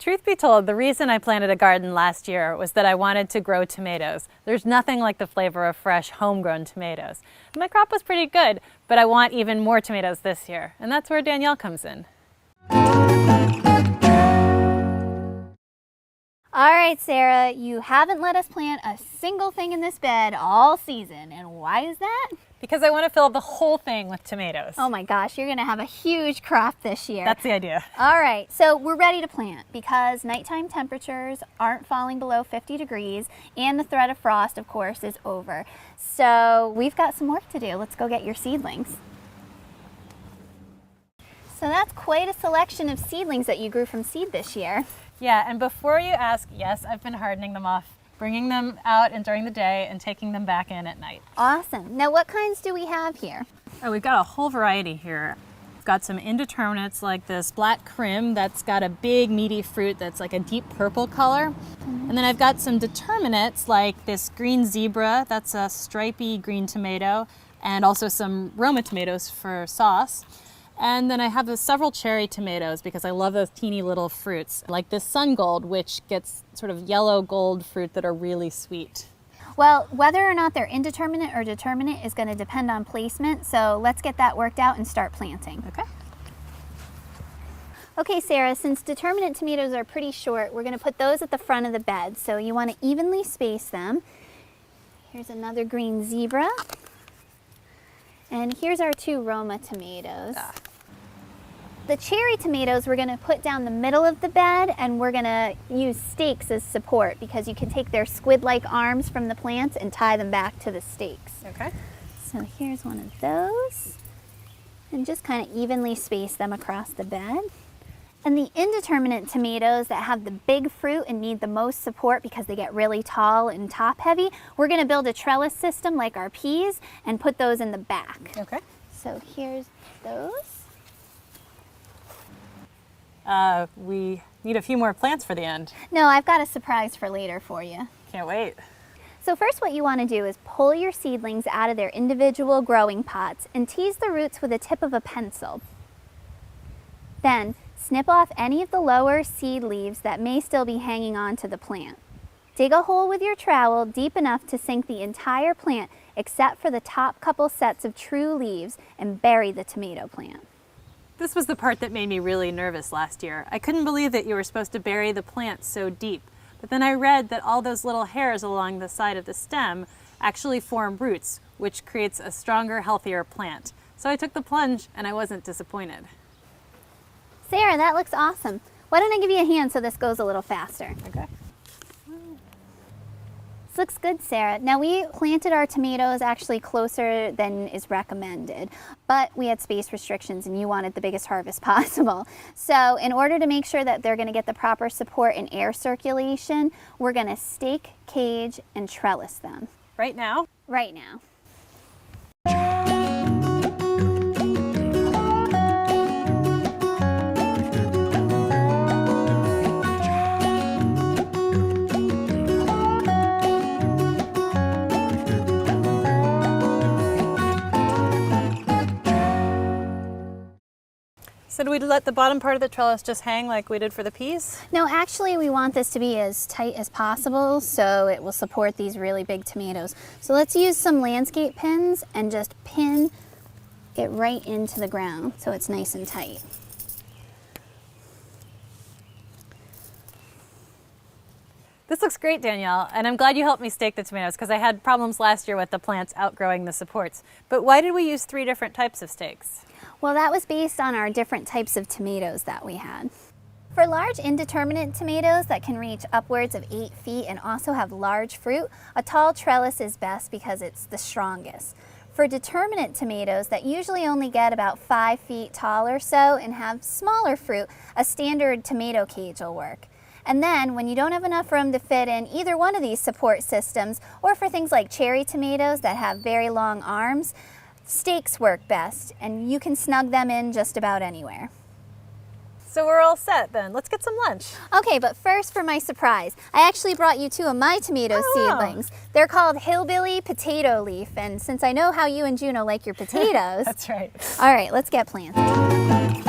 Truth be told, the reason I planted a garden last year was that I wanted to grow tomatoes. There's nothing like the flavor of fresh, homegrown tomatoes. My crop was pretty good, but I want even more tomatoes this year, and that's where Danielle comes in. All right, Sarah, you haven't let us plant a single thing in this bed all season, and why is that? Because I want to fill the whole thing with tomatoes. Oh my gosh, you're gonna have a huge crop this year. That's the idea. All right, so we're ready to plant because nighttime temperatures aren't falling below 50 degrees and the threat of frost, of course, is over. So we've got some work to do. Let's go get your seedlings. So that's quite a selection of seedlings that you grew from seed this year. Yeah, and before you ask, yes, I've been hardening them off, bringing them out and during the day and taking them back in at night. Awesome. Now what kinds do we have here? Oh, we've got a whole variety here. We've got some indeterminates like this black crim that's got a big meaty fruit that's like a deep purple color. And then I've got some determinates like this green zebra, that's a stripy green tomato, and also some Roma tomatoes for sauce. And then I have several cherry tomatoes because I love those teeny little fruits, like this sun gold, which gets sort of yellow gold fruit that are really sweet. Well, whether or not they're indeterminate or determinate is going to depend on placement, so let's get that worked out and start planting. Okay. Okay, Sarah, since determinate tomatoes are pretty short, we're going to put those at the front of the bed, so you want to evenly space them. Here's another green zebra. And here's our two Roma tomatoes. The cherry tomatoes we're going to put down the middle of the bed, and we're going to use stakes as support because you can take their squid-like arms from the plants and tie them back to the stakes. Okay. So here's one of those, and just kind of evenly space them across the bed. And the indeterminate tomatoes that have the big fruit and need the most support because they get really tall and top heavy, we're going to build a trellis system like our peas and put those in the back. Okay. So here's those. We need a few more plants for the end. No, I've got a surprise for later for you. Can't wait. So first what you want to do is pull your seedlings out of their individual growing pots and tease the roots with the tip of a pencil. Then snip off any of the lower seed leaves that may still be hanging on to the plant. Dig a hole with your trowel deep enough to sink the entire plant except for the top couple sets of true leaves and bury the tomato plant. This was the part that made me really nervous last year. I couldn't believe that you were supposed to bury the plant so deep. But then I read that all those little hairs along the side of the stem actually form roots, which creates a stronger, healthier plant. So I took the plunge and I wasn't disappointed. Sarah, that looks awesome. Why don't I give you a hand so this goes a little faster? Okay. This looks good, Sarah. Now we planted our tomatoes actually closer than is recommended, but we had space restrictions and you wanted the biggest harvest possible. So in order to make sure that they're going to get the proper support and air circulation, we're going to stake, cage, and trellis them. Right now? Right now. So do we let the bottom part of the trellis just hang like we did for the peas? No, actually we want this to be as tight as possible so it will support these really big tomatoes. So let's use some landscape pins and just pin it right into the ground so it's nice and tight. This looks great, Danielle, and I'm glad you helped me stake the tomatoes because I had problems last year with the plants outgrowing the supports. But why did we use 3 different types of stakes? Well, that was based on our different types of tomatoes that we had. For large indeterminate tomatoes that can reach upwards of 8 feet and also have large fruit, a tall trellis is best because it's the strongest. For determinate tomatoes that usually only get about 5 feet tall or so and have smaller fruit, a standard tomato cage will work. And then when you don't have enough room to fit in either one of these support systems, or for things like cherry tomatoes that have very long arms, stakes work best, and you can snug them in just about anywhere. So we're all set then. Let's get some lunch. Okay, but first for my surprise, I actually brought you 2 of my tomato seedlings. They're called Hillbilly Potato Leaf, and since I know how you and Juno like your potatoes... That's right. All right, let's get planted.